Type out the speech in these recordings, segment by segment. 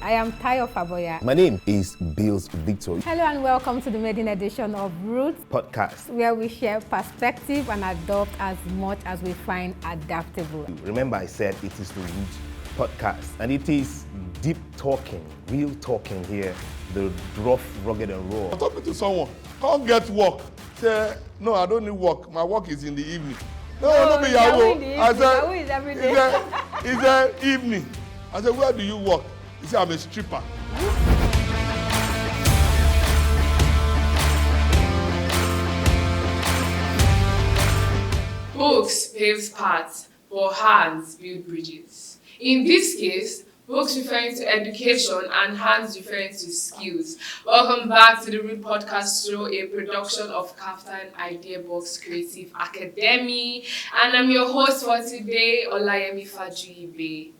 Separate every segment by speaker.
Speaker 1: I am Tayo Faboya.
Speaker 2: My name is Bills Victor.
Speaker 1: Hello and welcome to the maiden edition of Roots
Speaker 2: Podcast,
Speaker 1: where we share perspective and adopt as much as we find adaptable.
Speaker 2: Remember I said it is the Roots Podcast, and it is deep talking, real talking here, the rough, rugged and raw.
Speaker 3: I'm talking to someone, can't get work. Say, no, I don't need work. My work is in the evening. No, be Yahoo. I said, it's the evening. I said, where do you work? He said, I'm a stripper.
Speaker 4: Books pave paths, but hands build bridges. In this case, books referring to education and hands referring to skills. Welcome back to the Root Podcast Show, a production of Kaftan Idea Box Creative Academy. And I'm your host for today, Olayemi Fajuibe.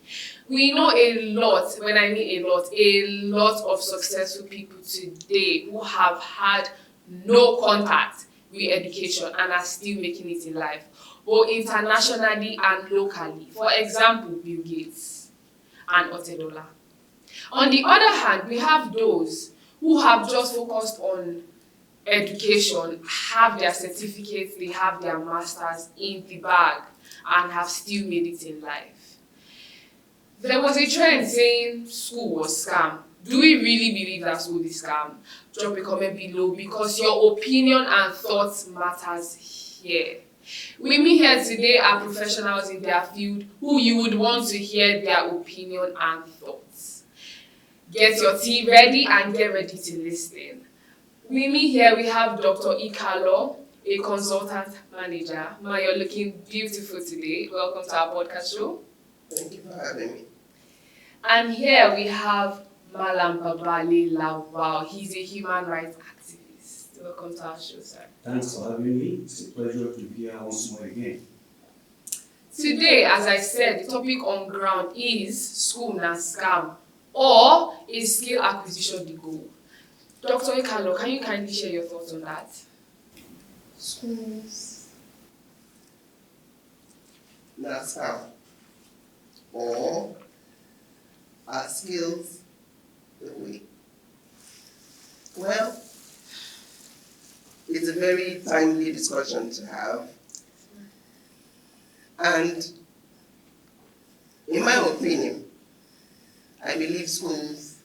Speaker 4: We know a lot, when I mean a lot of successful people today who have had no contact with education and are still making it in life, both internationally and locally. For example, Bill Gates and Otedola. On the other hand, we have those who have just focused on education, have their certificates, they have their masters in the bag, and have still made it in life. There was a trend saying school was scam. Do we really believe that school is scam? Drop a comment below because your opinion and thoughts matters here. With me here today are professionals in their field who you would want to hear their opinion and thoughts. Get your tea ready and get ready to listen. With me here we have Dr. Ikalo, a consultant manager. Ma, you're looking beautiful today. Welcome to our podcast show.
Speaker 5: Thank you for having me.
Speaker 4: And here we have Malam Babali Lawal. He's a human rights activist. Welcome to our show, sir.
Speaker 6: Thanks for having me. It's a pleasure to be here once more again.
Speaker 4: Today, as I said, the topic on ground is school na scam or is skill acquisition the goal? Dr. Ikalo, can you kindly share your thoughts on that?
Speaker 5: Schools na scam or are skills the way? Well, it's a very timely discussion to have. And in my opinion, I believe school is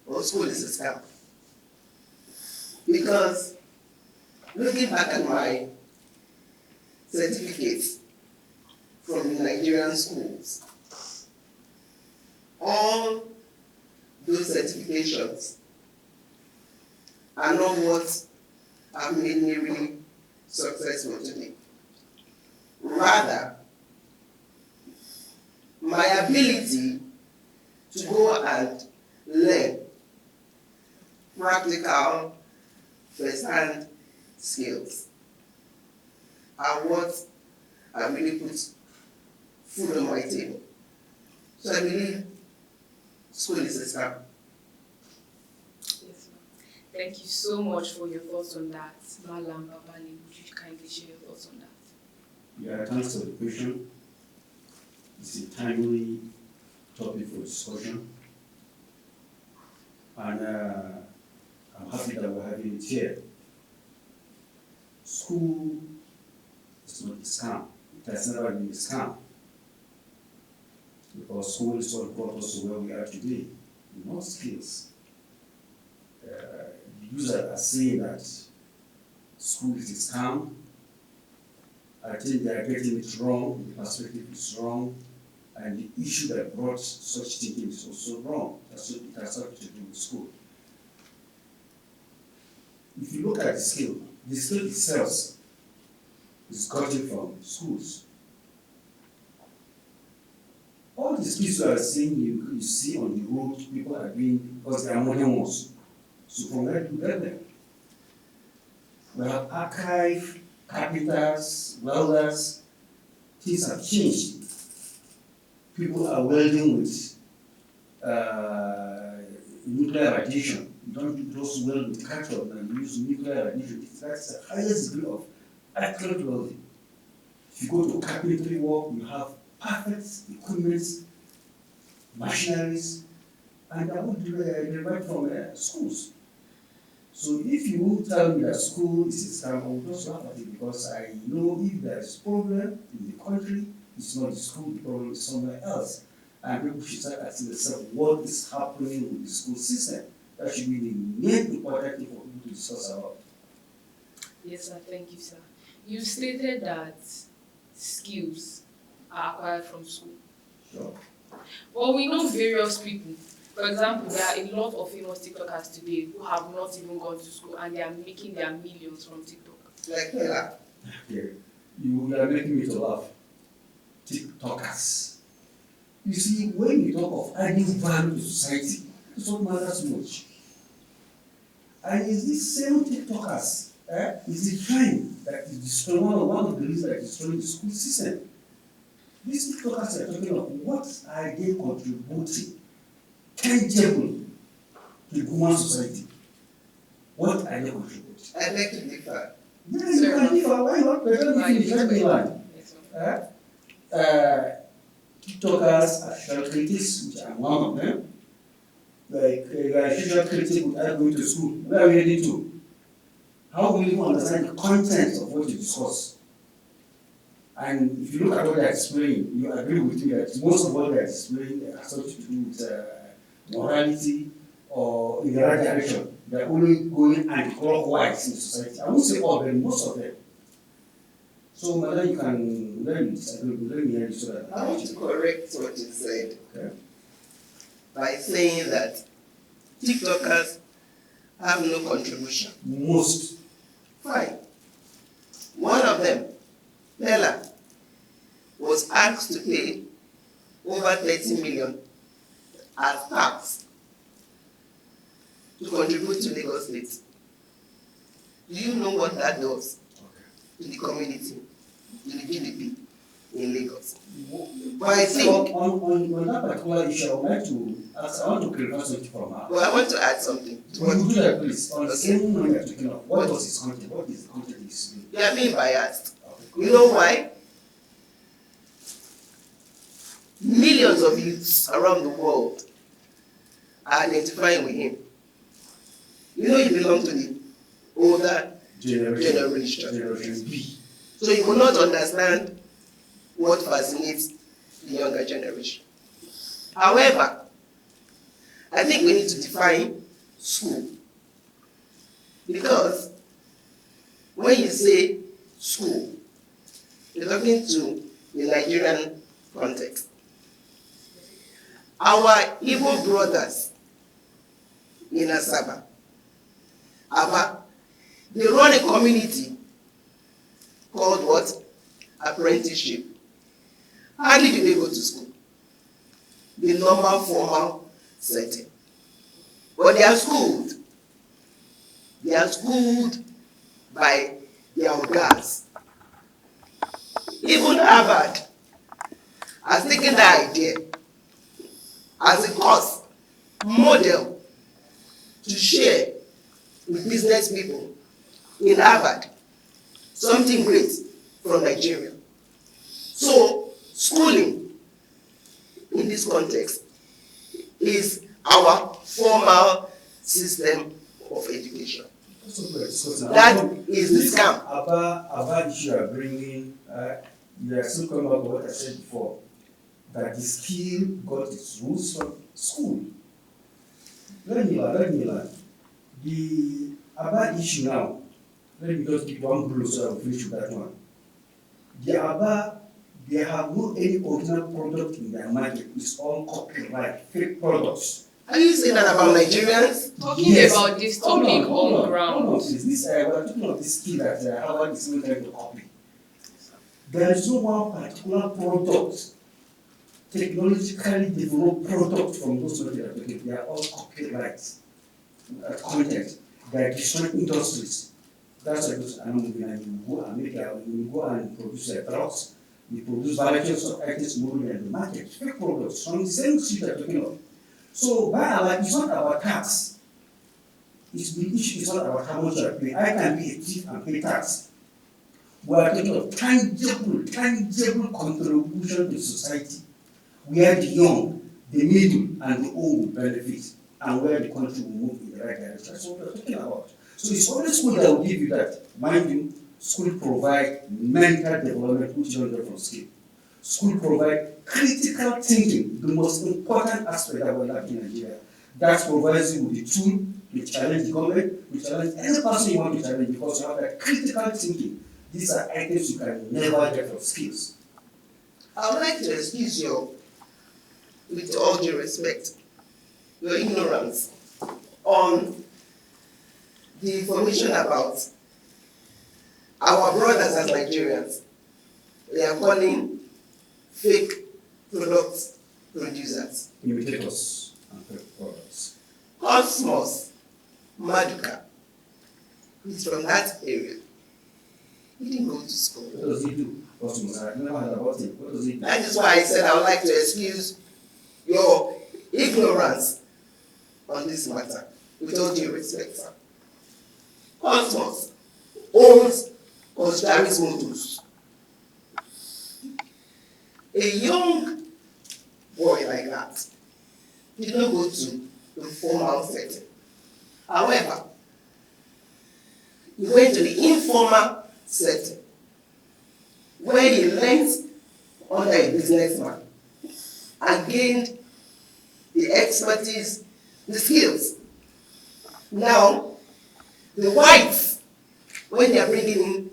Speaker 5: a scam. Because looking back at my certificates from the Nigerian schools, all those certifications are not what have made me really successful today. Rather, my ability to go and learn practical, first-hand skills are what I really put food on my table. So I believe school is a scam.
Speaker 4: Yes, ma'am. Thank you so much for your thoughts on that. Malam Babali, would you kindly share your thoughts on that?
Speaker 6: Yeah, thanks for the question. It's a timely topic for discussion. And I'm happy that we're having it here. School is not a scam. It has never been a scam. Because school is what brought us to where we are today. Not skills. The users are saying that school is a scam. I think they are getting it wrong, the perspective is wrong, and the issue that brought such thinking is also wrong. It has something to do with school. If you look at the skill itself is gotten from schools. All the skills you are seeing, you see on the road, people are doing because they are modern ones. So from where do you get them? We have archive, carpenters, welders. Things have changed. People are welding with nuclear radiation. You don't just weld with cathode and use nuclear radiation. That's the highest degree of accurate welding. If you go to carpentry work, you have perfect equipment, machineries, and they are all derived from schools. So if you tell me that school is a scam, I will just laugh at it because I know if there is problem in the country, it's not the school, the problem is somewhere else. And people should start asking themselves what is happening with the school system. That should be the main important thing for people to discuss about.
Speaker 4: Yes, sir. Thank you, sir. You stated that skills are acquired from school.
Speaker 6: Sure.
Speaker 4: Well, we know various people. For example, there are a lot of famous TikTokers today who have not even gone to school and they are making their millions from TikTok.
Speaker 5: Like PELLER.
Speaker 6: Okay. You are making me to laugh. TikTokers. You see, when you talk of adding value to society, it's what matters much. And it's these same TikTokers, it's the trend that is destroying one of the reasons that is destroying the school system. These TikTokers are talking of what are they contributing tangible to human society. What are they contributing?
Speaker 5: I beg to differ.
Speaker 6: Yeah, you can differ. Why not? Let me finish. Let me learn. TikTokers are social critics, which I'm one of them. Like, you are a social critic without going to school. Where are we heading to? How will you understand the content of what you discuss? And if you look at what they are displaying, you agree with me that most of what they are displaying has something to do with morality or in the right direction. They are only going anti-clockwise in society. I won't say all of them, most of them. So, Madam, you can let me disagree, let me hear you so that
Speaker 5: I want to correct what you said
Speaker 6: okay.
Speaker 5: by saying that TikTokers have no contribution.
Speaker 6: Most.
Speaker 5: Fine. One of them, PELLER, was asked to pay over 30 million as tax to contribute to Lagos State. Do you know what that does to the community, to the GDP in Lagos? But I think
Speaker 6: on that particular issue, I would like to ask, I want to clarify something from her.
Speaker 5: well, I want to add something to
Speaker 6: Will
Speaker 5: what
Speaker 6: you do that, please? On the same one you're talking of, what was his content? What is the content he's doing?
Speaker 5: you are being biased.
Speaker 6: Okay.
Speaker 5: You know why? Millions of youths around the world are identifying with him. You know, you belong to the older generation.
Speaker 6: Generation B.
Speaker 5: So you will not understand what fascinates the younger generation. However, I think we need to define school. Because when you say school, you're talking to the Nigerian context. Our Igbo brothers in Asaba, Aba, they run a community called what? Apprenticeship. Hardly do they go to school. The normal formal setting. But they are schooled. They are schooled by their ogas. Even Harvard has taken the idea as a course model to share with business people in Harvard something great from Nigeria. So, schooling in this context is our formal system of education. That is the scam.
Speaker 6: About issue you are bringing, you are still coming back to what I said before, that the skill got its roots from school. Let me learn. The Aba issue now, let me just give one blow so I'll finish with that one. The Aba, they have no any original product in their market. It's all copyright, fake products.
Speaker 5: Are you saying that about Nigerians?
Speaker 4: Talking about this topic on ground.
Speaker 6: Hold on, please. This, we're talking about this skill that Harvard is even trying to copy. There is no one particular product, technologically developed product from those that they are talking. They are all copyright content. They are destroying industries. That's why those are not moving. And you go and make you go and produce drugs. You produce varieties of items moving in the market. Fake products from the same shit they're talking about. So, by and large, it's not about tax. It's the issue is not about how much I pay. I can be a thief and pay tax. We are talking of tangible contribution to society. We are the young, the middle and the old will benefit, and where the country will move in the right direction. That's what we're talking about. So it's only school that will give you that. Mind you, school provide mental development, which you don't get from school. School provide critical thinking, the most important aspect that we're lacking in Nigeria. That provides you with the tool to challenge the government, to challenge any person you want to challenge, because you have that critical thinking. These are items you can never get from skills.
Speaker 5: I would like to excuse you, with all due respect, your ignorance on the information about our brothers as Nigerians. They are calling fake product producers.
Speaker 6: Imitators and fake products.
Speaker 5: Cosmos Maduka is from that area. He didn't go to school.
Speaker 6: What does he do? Cosmos, I never heard about him. What does he do?
Speaker 5: That is why I said I would like to excuse your ignorance on this matter, with all due respect, sir. Cosmos owns Constructors Motors. A young boy like that did not go to the formal setting. However, he went to the informal setting, where he learned under a businessman and gained the expertise, the skills. Now, the whites, when they are bringing in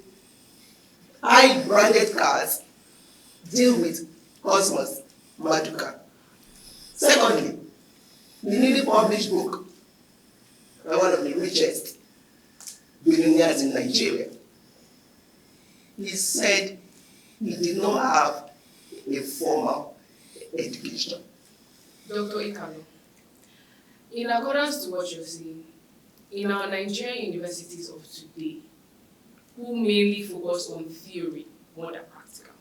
Speaker 5: high-branded cars, deal with Cosmos Maduka. Secondly, the newly published book by one of the richest billionaires in Nigeria. He said he did not have a formal education.
Speaker 4: Dr. Ikalo, in accordance to what you're saying, in our Nigerian universities of today, who mainly focus on theory more than practical,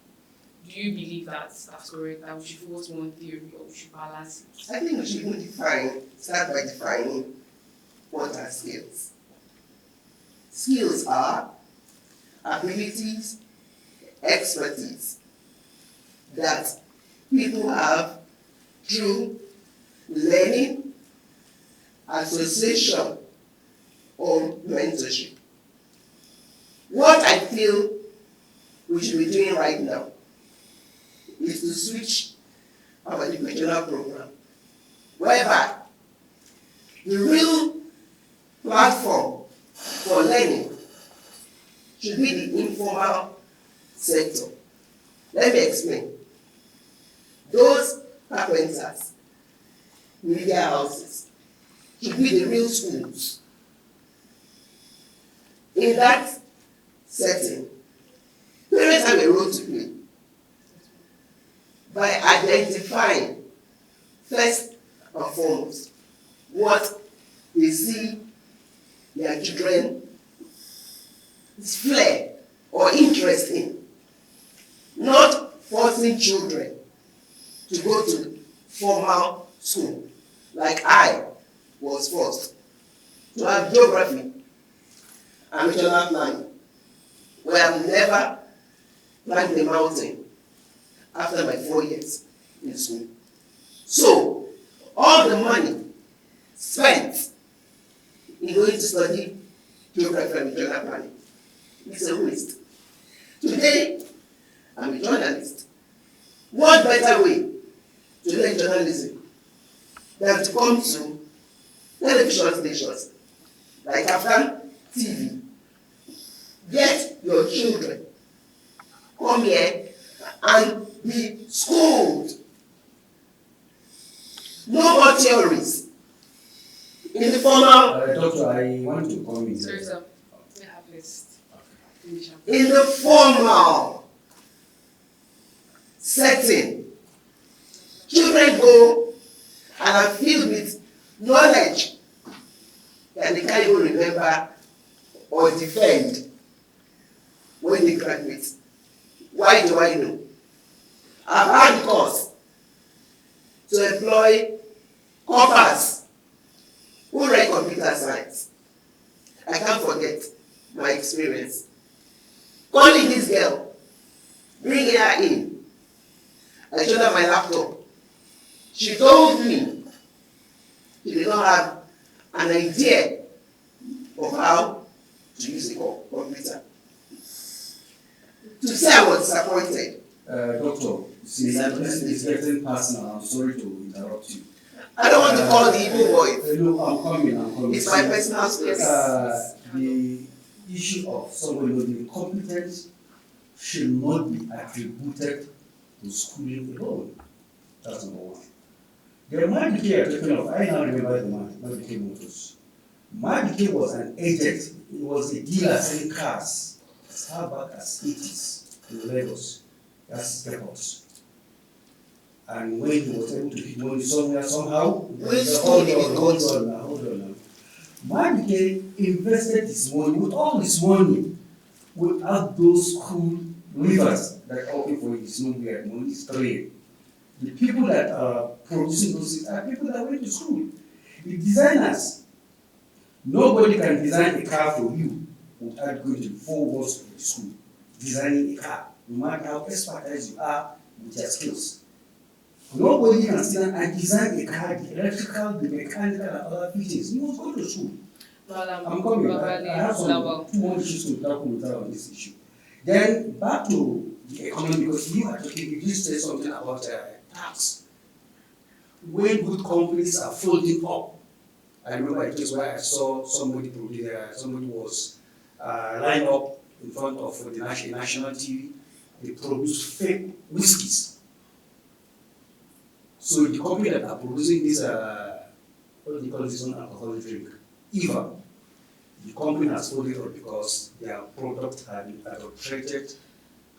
Speaker 4: do you believe that's correct, that we should focus more on theory or we should balance it?
Speaker 5: I think we should even start by defining what are skills. Skills are abilities, expertise that people have through learning, association, or mentorship. What I feel we should be doing right now is to switch our educational program, whereby the real platform for learning should be the informal sector. Let me explain. Those carpenters, media houses, should be the real schools. In that setting, parents have a role to play by identifying, first and foremost, what they see their children's flair or interest in, not forcing children to go to formal school, like I was forced to have geography and regional planning, where I've never climbed a mountain after my 4 years in school. So, all the money spent in going to study geography and regional planning is a waste. Today, I'm a journalist. What better way to learn journalism than to come to television stations like African TV? Get your children, come here and be schooled. No more theories. In the formal,
Speaker 6: Doctor, I want to come in.
Speaker 4: Sorry, sir. We have list.
Speaker 5: in the formal setting, children go and are filled with knowledge that they can't even remember or defend when they graduate. Why do I know? I've had course to employ corpers who read computer science. I can't forget my experience. Calling this girl, bringing her in. I showed her my laptop. She told me she did not have an idea of how to use a computer. To say I was disappointed.
Speaker 6: Doctor, see, this is getting personal. I'm sorry to interrupt you.
Speaker 5: I don't want to call the evil voice.
Speaker 6: No, I'm coming.
Speaker 5: It's my personal space.
Speaker 6: The issue of somebody not being competent should not be attributed to schooling alone. That's number one. The Madike you're talking of, I now remember the Madike Motors. Madike was an agent. He was a dealer selling cars as far back as 80s in Lagos. That's his records. And when he was able to hit money somewhere, somehow, hold on now. Madike invested his money with all his money without those school leaders that are working for his nowhere, money is trained. The people that are producing those things are people that went to school. The designers, nobody can design a car for you without going to 4 walls of the school. Designing a car, no matter how expertise you are with your skills. Nobody can sit down and design a car, the electrical, the mechanical, and other features. You must go to school.
Speaker 4: Well,
Speaker 6: I'm coming. I have some 2 more issues to tackle with her on this issue. Then back to the economy, because you are talking, you just said something about tax. When good companies are folding up, I remember a case where I saw somebody was lined up in front of the national TV. They produce fake whiskies. So the company that are producing this, what do you call this one, alcoholic drink, Eva, the company has folded up because their product had been adulterated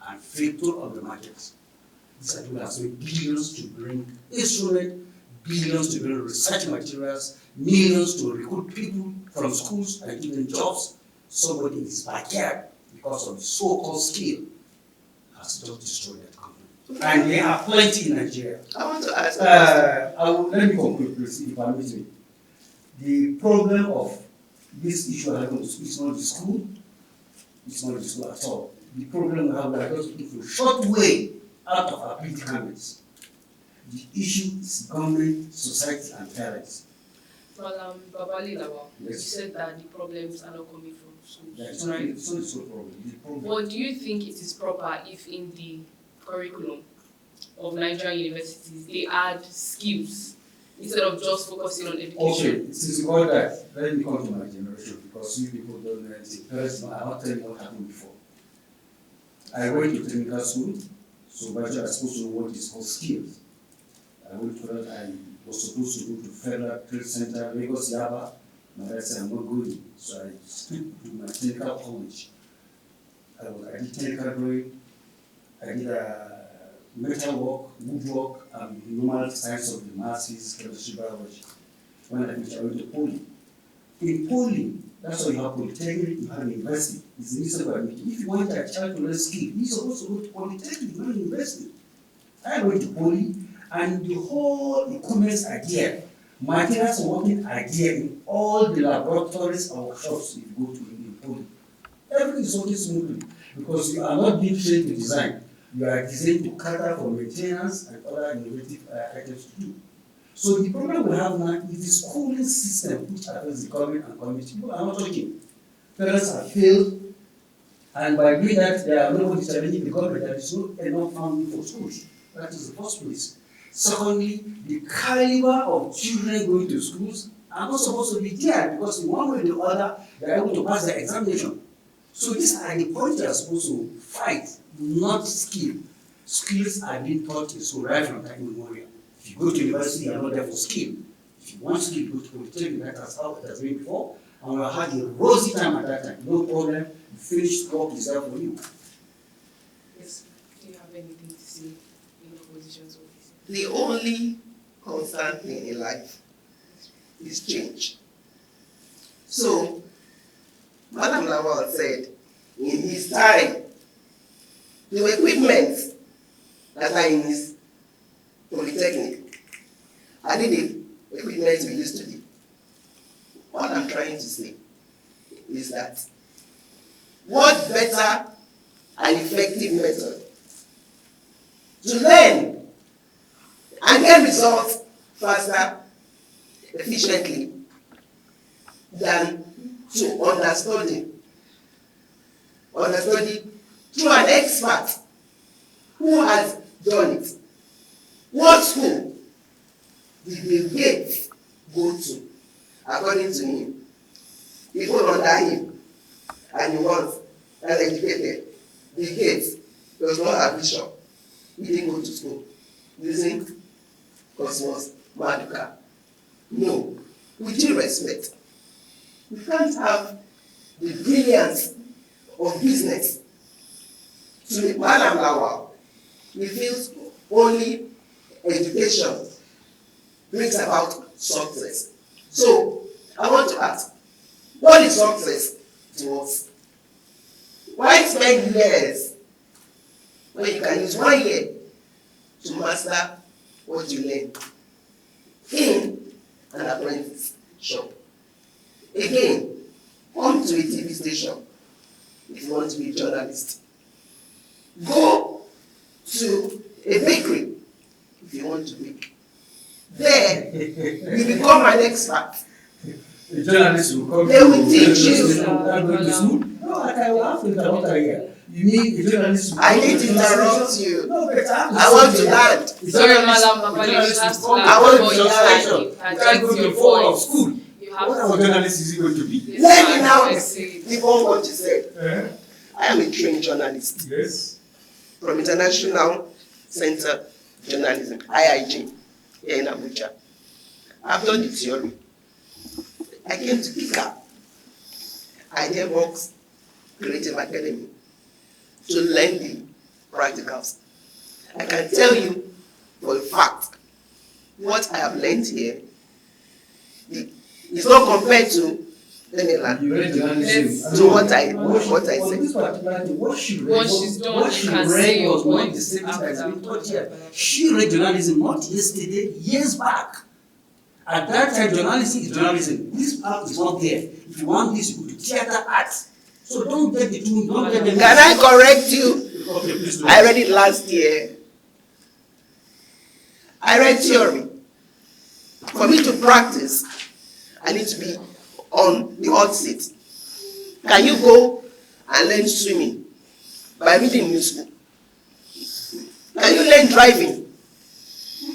Speaker 6: and fatal on the market. These are people that spend billions to bring instruments, billions to bring research materials, millions to recruit people from schools and give them jobs. Somebody in his backyard, because of the so-called skill, has just destroyed that company. And there are plenty in Nigeria.
Speaker 5: I want to ask
Speaker 6: let me conclude, please, if you permit me. The problem of this issue is not the school. It's not the school at all. The problem we have, we are just looking for a short way out of our predicaments. The issue is government, society, and parents.
Speaker 4: Well, Babali Lawa,
Speaker 6: Yes.
Speaker 4: you said that the problems are not coming from schools,
Speaker 6: Yeah, it's
Speaker 4: right?
Speaker 6: not the school problem. The problem.
Speaker 4: But do you think it is proper if in the curriculum of Nigerian universities they add skills instead of just focusing on education?
Speaker 6: Okay, since you got that, let me come to my generation because you people don't know anything. First, I want to tell you what happened before. I went to technical school, so by the way, I was supposed to know what is called skills. I went to that, I was supposed to go to Federal Trade Center, Lagos, Yaba. My dad said, I'm not going. So I skipped to my technical college. I did technical drawing, I did metal work, woodwork, and normal science of the masses, chemistry, biology. When I finished, I went to Poly. In Poly, that's why you have polytechnic, you have university. It's the reason why if you want a child to learn skill, he's supposed to go to polytechnic, not university. I went to Poly, and the whole equipment are there. Materials are working are there in all the laboratories and workshops if you go to in Poly. Everything is working smoothly because you are not being trained to design. You are designed to cater for maintenance and other innovative items to do. So the problem we have now is the schooling system which affects the government and community. People are not talking. Parents have failed, and by doing that, they are nobody challenging the government. There is not enough funding for schools. That is the first place. Secondly, the caliber of children going to schools are not supposed to be there because in one way or the other, they are able to pass their examination. So these are the points they are supposed to fight, not skill. Skills are being taught in school right from time immemorial. If you go to university, you are not there for skill. If you want skill, go to polytechnic. That is how it has been before. And we had a rosy time at that time. No problem. You finished work is there for you.
Speaker 4: Yes. Do you have anything to say in opposition to this?
Speaker 5: the only constant thing in life is change. So, Madam Lawal said, in his time, the equipment that are in his polytechnic are the equipment we used to do. What I'm trying to say is that what better and effective method to learn and get results faster, efficiently than to understudy through an expert who has done it. What school did Bill Gates go to, according to him? People under him, and he was uneducated. Bill Gates does not have vision. He didn't go to school using Cosmos Maduka. No, with due respect, we can't have the brilliance of business to make Madam Lawal. He feels only education brings about success. So, I want to ask, what is success to us? Why spend years when you can use 1 year to master what you learn in an apprenticeship? Again, come to a TV station if you want to be a journalist. Go to a bakery if you want to bake. There, you become an expert.
Speaker 6: The journalist will come.
Speaker 5: They will teach you.
Speaker 6: Going to school? No, I will have to interrupt her here. You mean the journalist will
Speaker 5: I need to interrupt you.
Speaker 6: No, but
Speaker 5: I want to land.
Speaker 4: Sorry, Madam Babali, you have to
Speaker 5: I want to
Speaker 4: land.
Speaker 6: You can't go to the floor of school. What kind of journalist is he going to be?
Speaker 5: Let me now devote what you said. I am a trained journalist.
Speaker 6: Yes.
Speaker 5: From International Center Journalism, IIJ, here in Abuja. I've done the theory. I came to pick up IdeaBox Creative Academy to learn the practicals. I can tell you for a fact what I have learned here is not compared to Daniela.
Speaker 6: You read journalism.
Speaker 5: To what I
Speaker 6: said.
Speaker 5: said.
Speaker 6: What she read,
Speaker 4: Once she's done,
Speaker 6: what
Speaker 4: you
Speaker 6: she
Speaker 4: can say
Speaker 6: read
Speaker 4: your
Speaker 6: was not
Speaker 4: point
Speaker 6: the same thing as
Speaker 4: after.
Speaker 6: being taught here. She read journalism not yesterday, years back. At that time, journalism is journalism. This part is not there. If you want this, you go to theater arts. So don't get the two, don't get them.
Speaker 5: Can I correct you?
Speaker 6: Okay, please do.
Speaker 5: I read it last year. I read theory. For me to practice, I need to be on the hot seat. Can you go and learn swimming by reading new school? Can you learn driving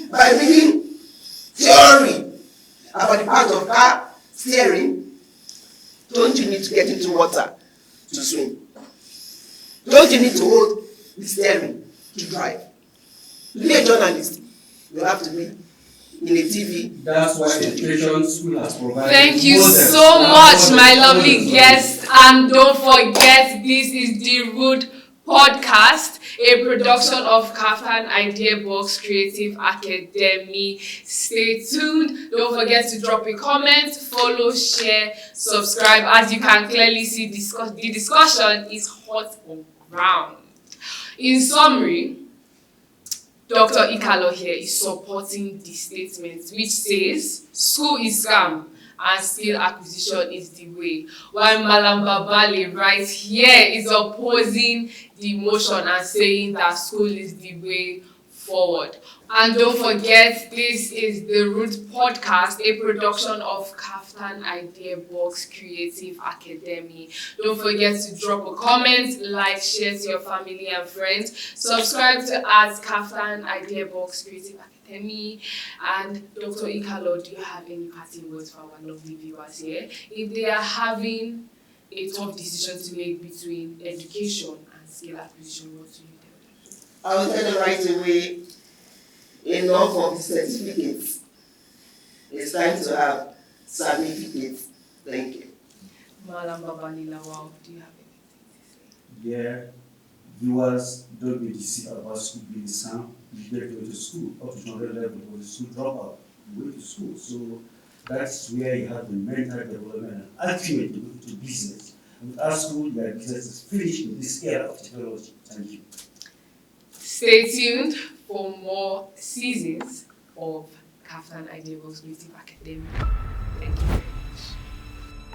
Speaker 5: by reading theory about the part of car steering? Don't you need to get into water to swim? Don't you need to hold the steering to drive? To be a journalist, you have to be in a TV.
Speaker 6: That's why education school has provided.
Speaker 4: Thank you
Speaker 6: models.
Speaker 4: so much, my lovely guests. And don't forget, this is the Root Podcast, a production of Kaftan Idea Box Creative Academy. Stay tuned. Don't forget to drop a comment, follow, share, subscribe. As you can clearly see, the discussion is hot on ground. In summary, Dr. Ikalo here is supporting the statement which says school is scam and skill acquisition is the way, while Malam Babali right here is opposing the motion and saying that school is the way forward. And don't forget, this is the Root Podcast, a production of Kaftan Idea Box Creative Academy. Don't forget to drop a comment, like, share to your family and friends, subscribe to us, Kaftan Idea Box Creative Academy. And Dr. Ikalo, do you have any parting words for our lovely viewers here? If they are having a tough decision to make between education and skill acquisition, what do you tell them?
Speaker 5: I will tell them right away, enough of the certificates. It's time to have certificates. Thank you.
Speaker 4: Malam Babali Lawal, do you have anything to say?
Speaker 6: Yeah, viewers, don't be deceived about school being scam. You get to go to school, up to 200 level, or the school dropout, you go to school. So that's where you have the mental development and ultimately to go to business. And without school, your business is finished in this era of technology. Thank you.
Speaker 4: Stay tuned for more seasons of Kaftan Idea Box Creative Academy. Thank you very much.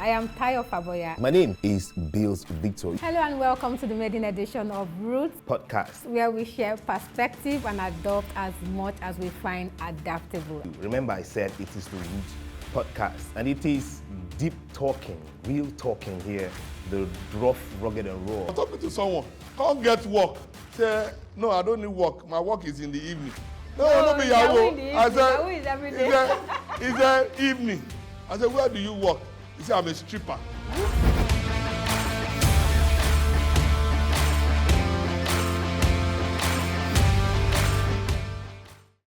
Speaker 1: I am Tayo Faboya.
Speaker 2: My name is Bills Victor.
Speaker 1: Hello and welcome to the maiden edition of Roots
Speaker 2: Podcast.
Speaker 1: where we share perspective and adopt as much as we find adaptable.
Speaker 2: Remember, I said it is the Roots Podcast, and it is deep talking, real talking here, the rough, rugged, and raw.
Speaker 3: I'm talking to someone, can't get work. Say, no, I don't need work. My work is in the evening. No, be Yahoo. I said,
Speaker 1: every day.
Speaker 3: it's the evening. I said, where do you work? He said, I'm a stripper.